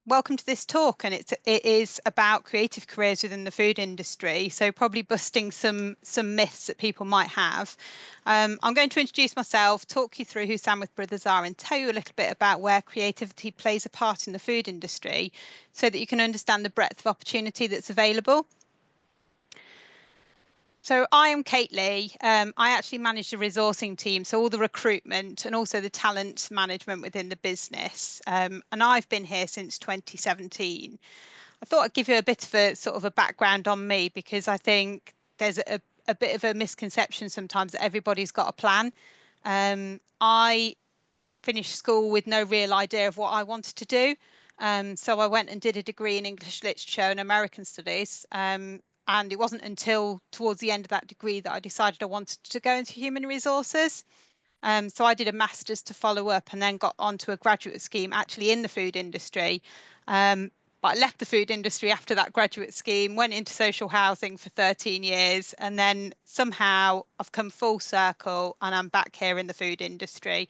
welcome to this talk, and it is about creative careers within the food industry. So probably busting some myths that people might have. I'm going to introduce myself, talk you through who Samworth Brothers are, and tell you a little bit about where creativity plays a part in the food industry, so that you can understand the breadth of opportunity that's available. So I am Kate Lee. I actually manage the resourcing team, so all the recruitment and also the talent management within the business. And I've been here since 2017. I thought I'd give you a bit of a sort of a background on me, because I think there's a bit of a misconception sometimes that everybody's got a plan. I finished school with no real idea of what I wanted to do. So I went and did a degree in English literature and American studies. And it wasn't until towards the end of that degree that I decided I wanted to go into human resources. So I did a master's to follow up, and then got onto a graduate scheme actually in the food industry. But I left the food industry after that graduate scheme, went into social housing for 13 years, and then somehow I've come full circle and I'm back here in the food industry.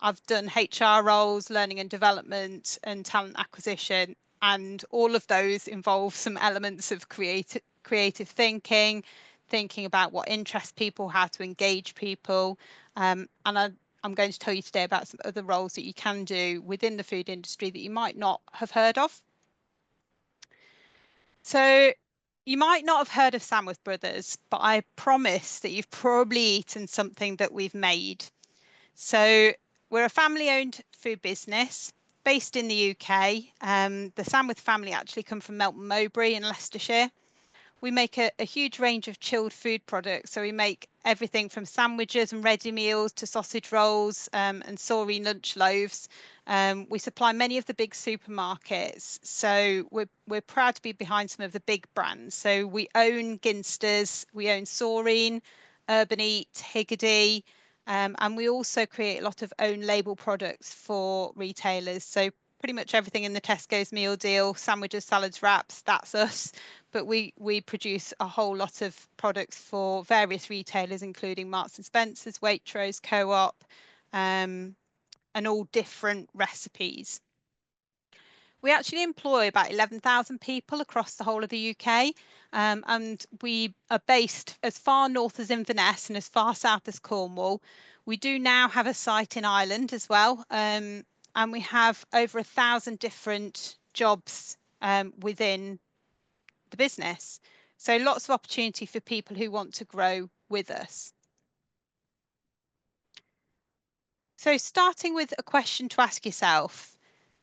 I've done HR roles, learning and development, and talent acquisition, and all of those involve some elements of creative thinking about what interests people, how to engage people. And I'm going to tell you today about some other roles that you can do within the food industry that you might not have heard of. So you might not have heard of Samworth Brothers, but I promise that you've probably eaten something that we've made. So we're a family-owned food business based in the UK. The Samworth family actually come from Melton Mowbray in Leicestershire. We make a huge range of chilled food products. So we make everything from sandwiches and ready meals to sausage rolls and sauri lunch loaves. We supply many of the big supermarkets. So we're proud to be behind some of the big brands. So we own Ginsters, we own Saurine, Urban Eat, Higgidy, and we also create a lot of own label products for retailers. So pretty much everything in the Tesco's meal deal, sandwiches, salads, wraps, that's us. But we produce a whole lot of products for various retailers, including Marks and Spencer's, Waitrose, Co-op, and all different recipes. We actually employ about 11,000 people across the whole of the UK, and we are based as far north as Inverness and as far south as Cornwall. We do now have a site in Ireland as well, and we have over 1,000 different jobs within the business. So lots of opportunity for people who want to grow with us. So starting with a question to ask yourself,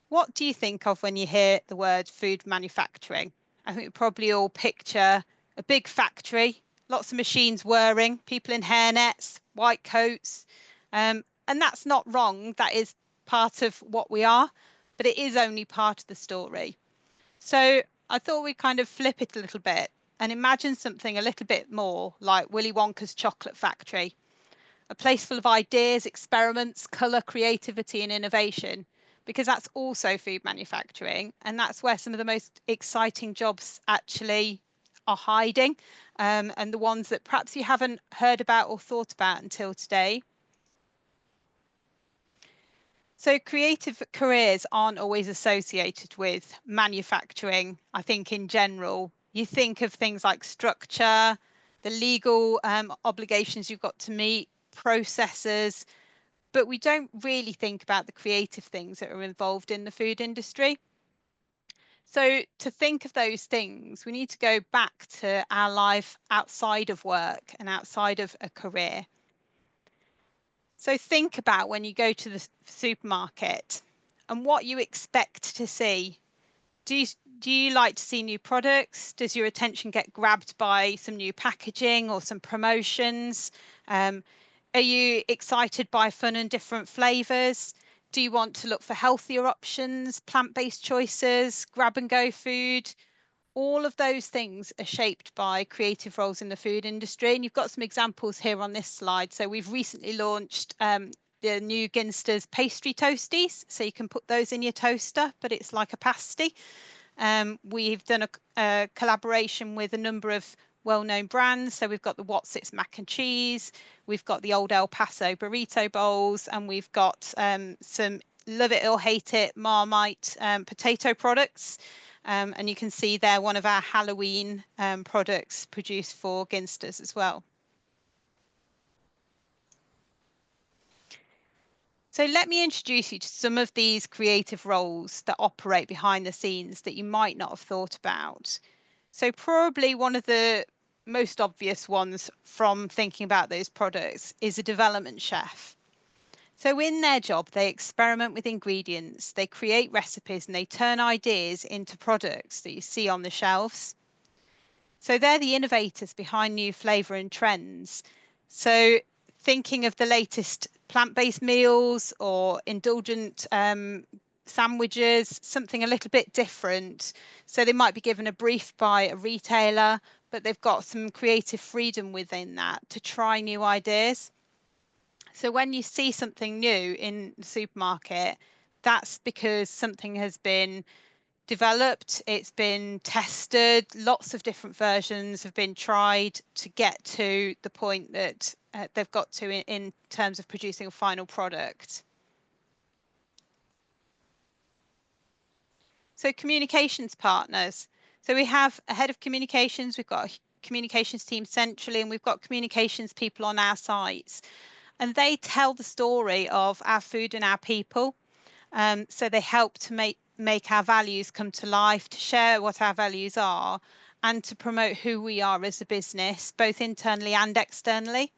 what do you think of when you hear the word food manufacturing? I think we probably all picture a big factory, lots of machines whirring, people in hairnets, white coats. And that's not wrong. That is part of what we are, but it is only part of the story. So I thought we'd kind of flip it a little bit and imagine something a little bit more like Willy Wonka's chocolate factory, a place full of ideas, experiments, colour, creativity and innovation, because that's also food manufacturing, and that's where some of the most exciting jobs actually are hiding, and the ones that perhaps you haven't heard about or thought about until today. So creative careers aren't always associated with manufacturing. I think in general, you think of things like structure, the legal obligations you've got to meet, processes, but we don't really think about the creative things that are involved in the food industry. So to think of those things, we need to go back to our life outside of work and outside of a career. So think about when you go to the supermarket and what you expect to see. Do you like to see new products? Does your attention get grabbed by some new packaging or some promotions? Are you excited by fun and different flavors? Do you want to look for healthier options, plant-based choices, grab and go food? All of those things are shaped by creative roles in the food industry. And you've got some examples here on this slide. So we've recently launched the new Ginsters pastry toasties. So you can put those in your toaster, but it's like a pasty. We've done a collaboration with a number of well-known brands. So we've got the What's It's mac and cheese, we've got the old El Paso burrito bowls, and we've got some love it or hate it Marmite potato products. And you can see there one of our Halloween products produced for Ginsters as well. So let me introduce you to some of these creative roles that operate behind the scenes that you might not have thought about. So probably one of the most obvious ones from thinking about those products is a development chef. So in their job, they experiment with ingredients, they create recipes, and they turn ideas into products that you see on the shelves. So they're the innovators behind new flavour and trends. So thinking of the latest plant-based meals or indulgent sandwiches, something a little bit different. So they might be given a brief by a retailer, but they've got some creative freedom within that to try new ideas. So when you see something new in the supermarket, that's because something has been developed, it's been tested, lots of different versions have been tried to get to the point that they've got to in terms of producing a final product. So communications partners. So we have a head of communications, we've got a communications team centrally, and we've got communications people on our sites. And they tell the story of our food and our people. So they help to make our values come to life, to share what our values are, and to promote who we are as a business, both internally and externally.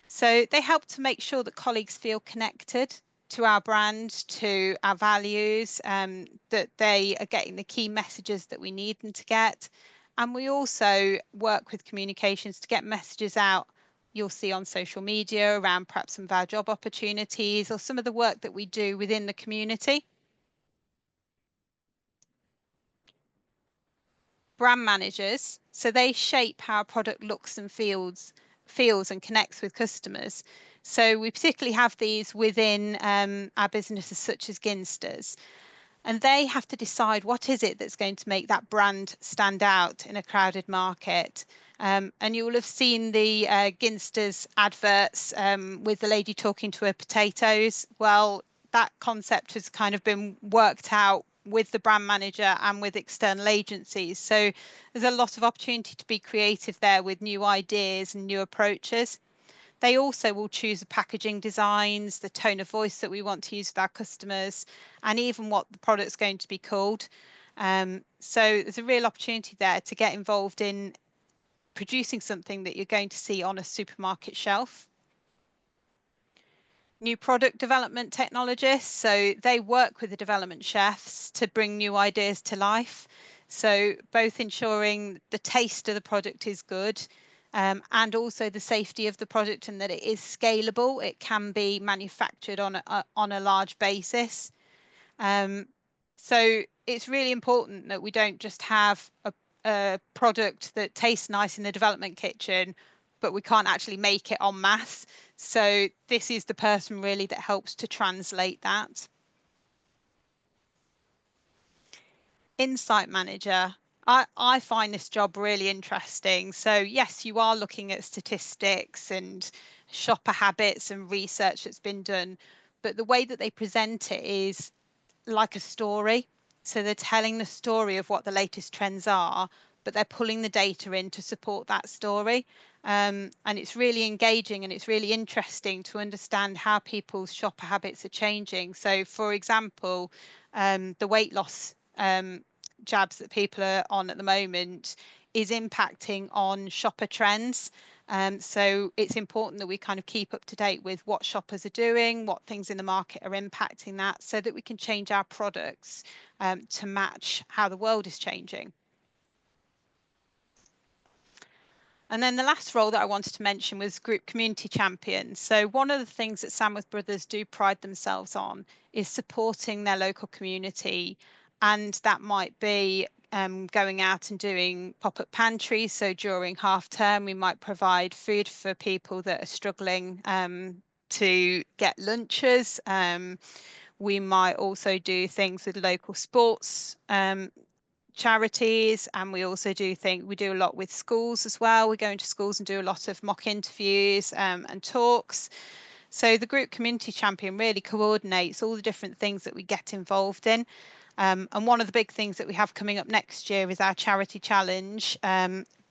So they help to make sure that colleagues feel connected to our brand, to our values, that they are getting the key messages that we need them to get. And we also work with communications to get messages out you'll see on social media around perhaps some of our job opportunities or some of the work that we do within the community. Brand managers, so they shape how a product looks and feels and connects with customers. So we particularly have these within our businesses such as Ginsters, and they have to decide what is it that's going to make that brand stand out in a crowded market. And you will have seen the Ginsters adverts with the lady talking to her potatoes. Well, that concept has kind of been worked out with the brand manager and with external agencies. So there's a lot of opportunity to be creative there with new ideas and new approaches. They also will choose the packaging designs, the tone of voice that we want to use with our customers, and even what the product's going to be called. So there's a real opportunity there to get involved in producing something that you're going to see on a supermarket shelf. New product development technologists, so they work with the development chefs to bring new ideas to life. So both ensuring the taste of the product is good, and also the safety of the product and that it is scalable. It can be manufactured on a large basis. So it's really important that we don't just have a product that tastes nice in the development kitchen, but we can't actually make it en masse. So this is the person really that helps to translate that. Insight manager. I find this job really interesting. So yes, you are looking at statistics and shopper habits and research that's been done, but the way that they present it is like a story. So they're telling the story of what the latest trends are, but they're pulling the data in to support that story. And it's really engaging and it's really interesting to understand how people's shopper habits are changing. So for example, the weight loss jabs that people are on at the moment is impacting on shopper trends. So it's important that we kind of keep up to date with what shoppers are doing, what things in the market are impacting that, so that we can change our products to match how the world is changing. And then the last role that I wanted to mention was group community champions. So one of the things that Samworth Brothers do pride themselves on is supporting their local community. And that might be going out and doing pop-up pantries. So during half term, we might provide food for people that are struggling to get lunches. We might also do things with local sports charities, and we also do we do a lot with schools as well. We go into schools and do a lot of mock interviews and talks. So the group community champion really coordinates all the different things that we get involved in. And one of the big things that we have coming up next year is our charity challenge.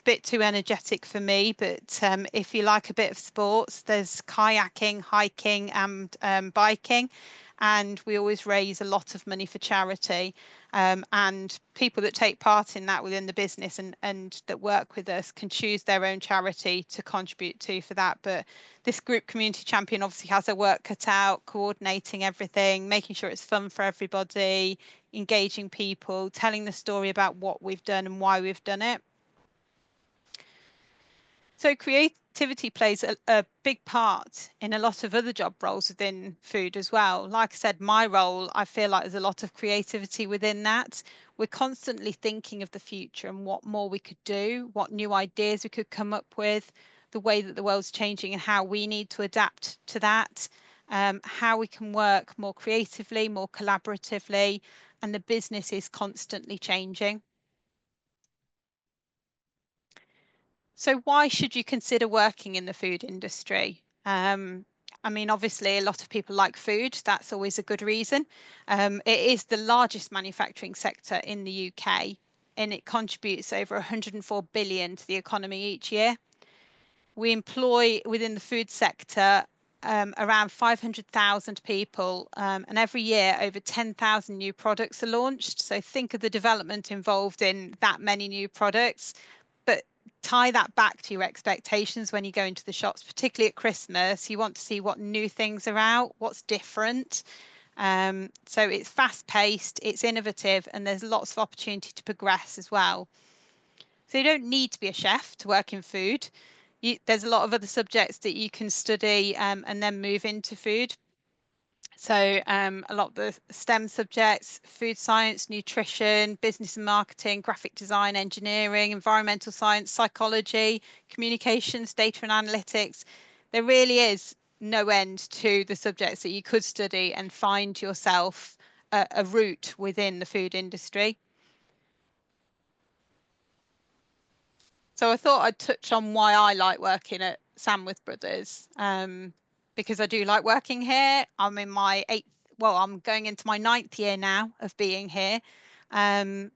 Bit too energetic for me, but if you like a bit of sports, there's kayaking, hiking, and biking, and we always raise a lot of money for charity. And people that take part in that within the business and that work with us can choose their own charity to contribute to for that. But this group community champion obviously has their work cut out, coordinating everything, making sure it's fun for everybody, engaging people, telling the story about what we've done and why we've done it. So creativity plays a big part in a lot of other job roles within food as well. Like I said, my role, I feel like there's a lot of creativity within that. We're constantly thinking of the future and what more we could do, what new ideas we could come up with, the way that the world's changing and how we need to adapt to that, how we can work more creatively, more collaboratively, and the business is constantly changing. So why should you consider working in the food industry? I mean, obviously, a lot of people like food. That's always a good reason. It is the largest manufacturing sector in the UK, and it contributes over 104 billion to the economy each year. We employ within the food sector around 500,000 people, and every year over 10,000 new products are launched. So think of the development involved in that many new products, but tie that back to your expectations when you go into the shops, particularly at Christmas. You want to see what new things are out, what's different. So it's fast paced, it's innovative, and there's lots of opportunity to progress as well. So you don't need to be a chef to work in food. There's a lot of other subjects that you can study and then move into food. So a lot of the STEM subjects, food science, nutrition, business and marketing, graphic design, engineering, environmental science, psychology, communications, data and analytics. There really is no end to the subjects that you could study and find yourself a route within the food industry. So I thought I'd touch on why I like working at Samworth Brothers, because I do like working here. I'm in my I'm going into my 9th year now of being here. Um,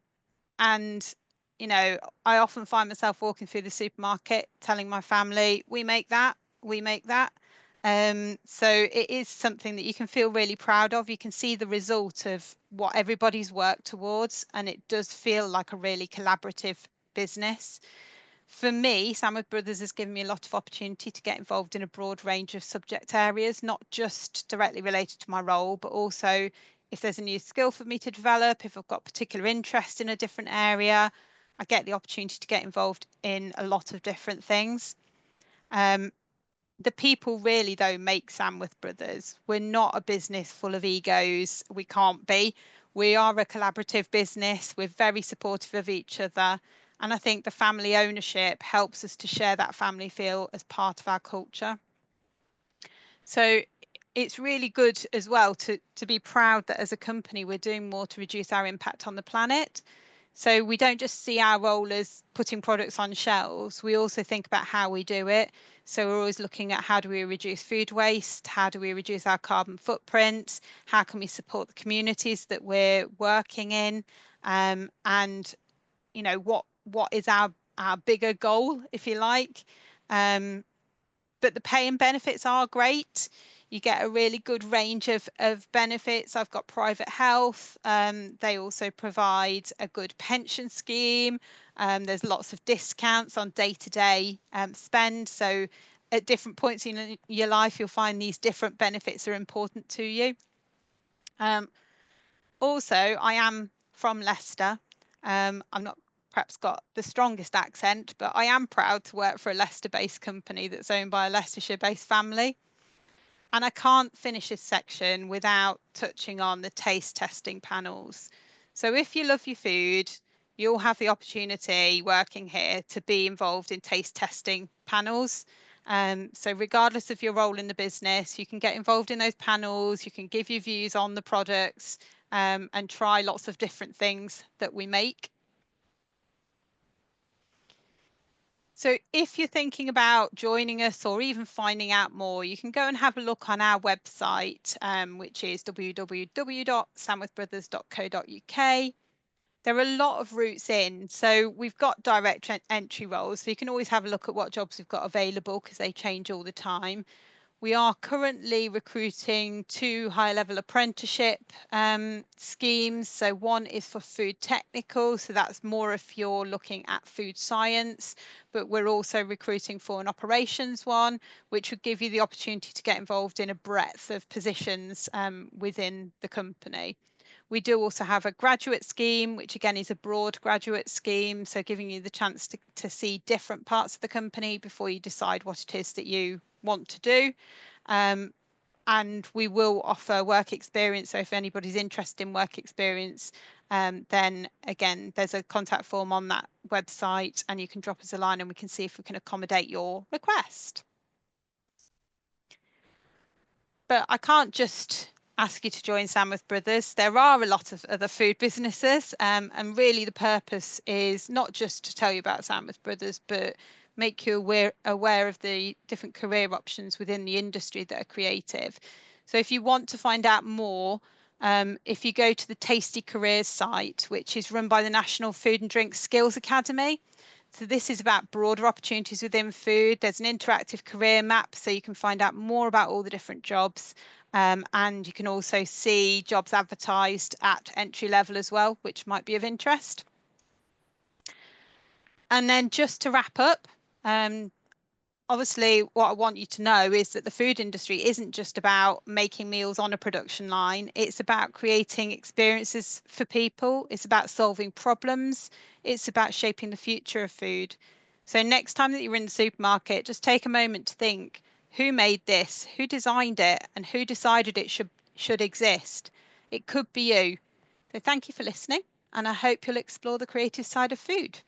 and, you know, I often find myself walking through the supermarket telling my family, we make that, we make that. So it is something that you can feel really proud of. You can see the result of what everybody's worked towards, and it does feel like a really collaborative business. For me, Samworth Brothers has given me a lot of opportunity to get involved in a broad range of subject areas, not just directly related to my role, but also if there's a new skill for me to develop, if I've got particular interest in a different area, I get the opportunity to get involved in a lot of different things. The people really, though, make Samworth Brothers. We're not a business full of egos. We can't be. We are a collaborative business. We're very supportive of each other. And I think the family ownership helps us to share that family feel as part of our culture. So it's really good as well to be proud that as a company, we're doing more to reduce our impact on the planet. So we don't just see our role as putting products on shelves. We also think about how we do it. So we're always looking at how do we reduce food waste? How do we reduce our carbon footprint? How can we support the communities that we're working in? And you know, what is our bigger goal, if you like? But the pay and benefits are great. You get a really good range of benefits. I've got private health. They also provide a good pension scheme. There's lots of discounts on day-to-day spend. So at different points in your life, you'll find these different benefits are important to you. Also, I am from Leicester. I'm not perhaps got the strongest accent, but I am proud to work for a Leicester-based company that's owned by a Leicestershire-based family. And I can't finish this section without touching on the taste testing panels. So if you love your food, you'll have the opportunity working here to be involved in taste testing panels. So regardless of your role in the business, you can get involved in those panels, you can give your views on the products, and try lots of different things that we make. So if you're thinking about joining us or even finding out more, you can go and have a look on our website, which is www.samworthbrothers.co.uk. There are a lot of routes in. So we've got direct entry roles. So you can always have a look at what jobs we've got available because they change all the time. We are currently recruiting 2 high-level apprenticeship schemes. So one is for food technical, so that's more if you're looking at food science, but we're also recruiting for an operations one, which would give you the opportunity to get involved in a breadth of positions within the company. We do also have a graduate scheme, which again is a broad graduate scheme, so giving you the chance to see different parts of the company before you decide what it is that you want to do. And we will offer work experience. So if anybody's interested in work experience, then again, there's a contact form on that website and you can drop us a line and we can see if we can accommodate your request. But I can't just ask you to join Samworth Brothers. There are a lot of other food businesses, and really the purpose is not just to tell you about Samworth Brothers, but make you aware of the different career options within the industry that are creative. So if you want to find out more, if you go to the Tasty Careers site, which is run by the National Food and Drink Skills Academy, so this is about broader opportunities within food. There's an interactive career map, so you can find out more about all the different jobs. And you can also see jobs advertised at entry level as well, which might be of interest. And then just to wrap up, obviously what I want you to know is that the food industry isn't just about making meals on a production line. It's about creating experiences for people. It's about solving problems. It's about shaping the future of food. So next time that you're in the supermarket, just take a moment to think, who made this? Who designed it? And who decided it should exist? It could be you. So thank you for listening, and I hope you'll explore the creative side of food.